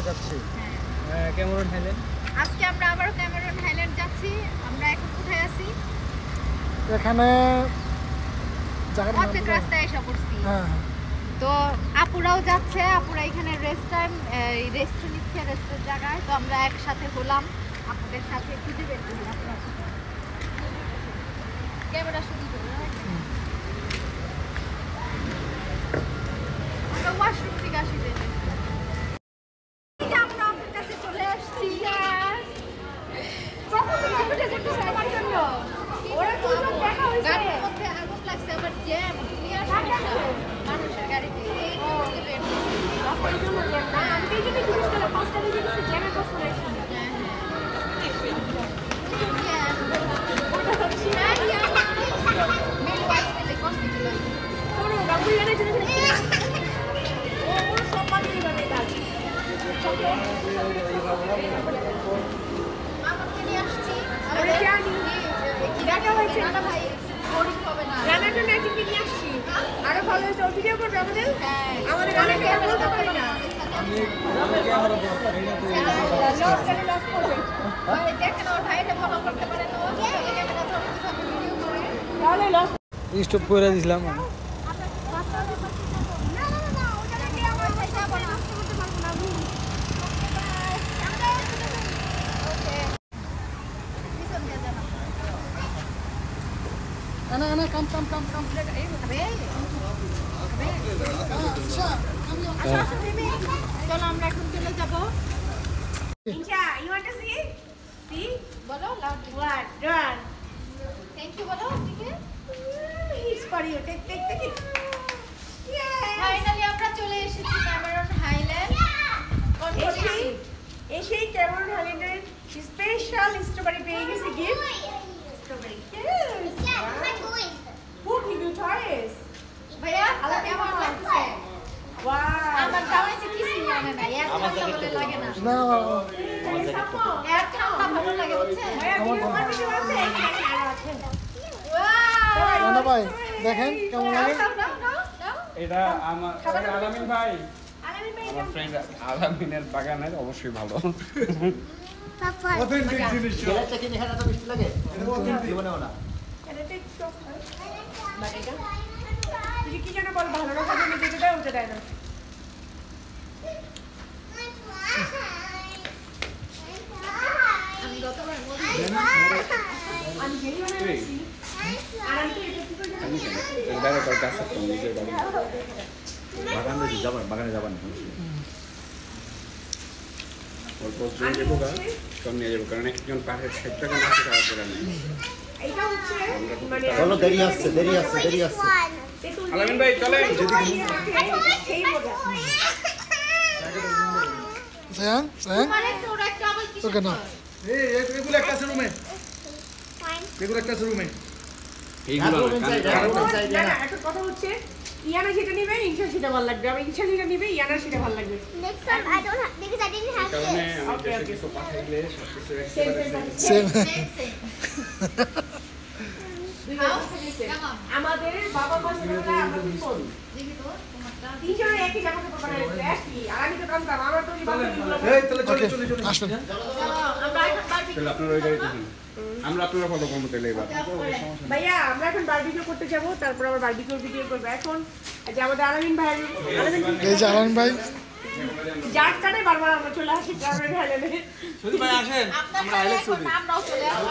আমরা যাচ্ছি Cameron highland. আজকে আমরা আবার ক্যামেরন হাইল্যান্ড যাচ্ছি। আমরা এখন কোথায় আছি? এখানে অর্ধেক রাস্তায় এসে পড়ছি। তো আপুরাও যাচ্ছে, আপুরা এখানে রেস্ট নিচ্ছে রেস্টের জায়গায়। তো আমরা একসাথে হলাম আপনাদের সাথে খুঁজে বের করলাম। ক্যামেরা শুরু করলাম। আমরা ওয়াশরুম থেকে আসি। আমরা আপনার কাছে চলে আসছি। ওরা দুজন দেখা হয়েছে। গাড়ির মধ্যে আগুন লাগছে, আবার জ্যাম মানুষের গাড়িতে। আরো ভালো হয়েছে। ভিডিও করবে আমাদের বলতে পারি না। স্টপ করে দিয়েছিলাম। চলো আমরা এখন চলে যাবো। Incha, you want to see? See? বলো loudly. What? Run. Thank you বলো। ঠিক আছে, He's for you. Take it. Yay! Finally আমরা চলে এসেছি ক্যামেরন হাইল্যান্ড। এসেই ক্যামেরন হাইল্যান্ডের স্পেশাল স্ট্রবেরি পেয়ে গেছে gift. Strawberry. Who give you toys? ভাইয়া কেমন লাগছে? Wow. আমার জামাই যে কিছু জানে না, এর ঠান্ডা বলে লাগে না। না এর ঠান্ডা ভালো লাগে বুঝছেন? না ভাই দেখেন কেমন লাগে। এটা আমার আলামিন ভাই, আমার ফ্রেন্ড আলামিনের বাগানের অবশ্যই ভালো। অথেন্টিক জিনিস। গেলাটা কি এখানে এত মিষ্টি লাগে? জীবনেও না। তুই কি যেন বল, ভালো না খাবে যেতে দেয় উঠে দেয় না। আমি গতবার আমি গেলি বানাইছি। আর আমি তো এটা কি করে জানি? বাইরে কয়েকটা আছে তো নিজের বাড়ি। বাগানে যাবেন অল্প চলে যাবো গা, সব নিয়ে যাবো, কারণ একজন পাহাড়ের 60 টাকা মাসে টাকা করে নেয়। এইটা হচ্ছে মানে চলো, দেরি আসছে। আলামিন ভাই চলেন। সেই মজা। সায়ান মানে তোরা একটু আবার কিছু ওকে না এগুলো একটা আছে রুমে, এগুলো একটা আছে রুমে। এইগুলো না না, একটা কথা হচ্ছে ইয়ানা যেটা নিবে ইনশা সেটা ভালো লাগবে, আর ইনশা যেটা নিবে ইয়ানা সেটা ভালো লাগবে। Next time I don't have because I didn't have কারণে this. আমি দেশে কিছু পাঠাইলে সবকিছু সেম সেম আমাদের বাবা মাসিরা আমরা কি করি? দেখি তো তোমারটা। তিনজনের একই জামা কাপড় বানাইছে একই, আর আমি তো কামতাম আমার তো এই তাহলে চলে আসবেন। চলো আমরা এখন বারবিকিউ তাহলে আপনারা ওই গাড়িতে যান। আমরা আপনারা ফলো করবো তাহলে এবার। ভাইয়া আমরা এখন বারবিকিউ করতে যাব, তারপর আবার বারবিকিউর ভিডিও করব। এখন যে আমাদের আলামিন ভাই, এই যে আলামিন ভাই যার কানে বারবার আমরা চলে আসি গ্রামের হাইল্যান্ডে। শুধু ভাই আসেন, আপনারা আমরাও চলে আসবো।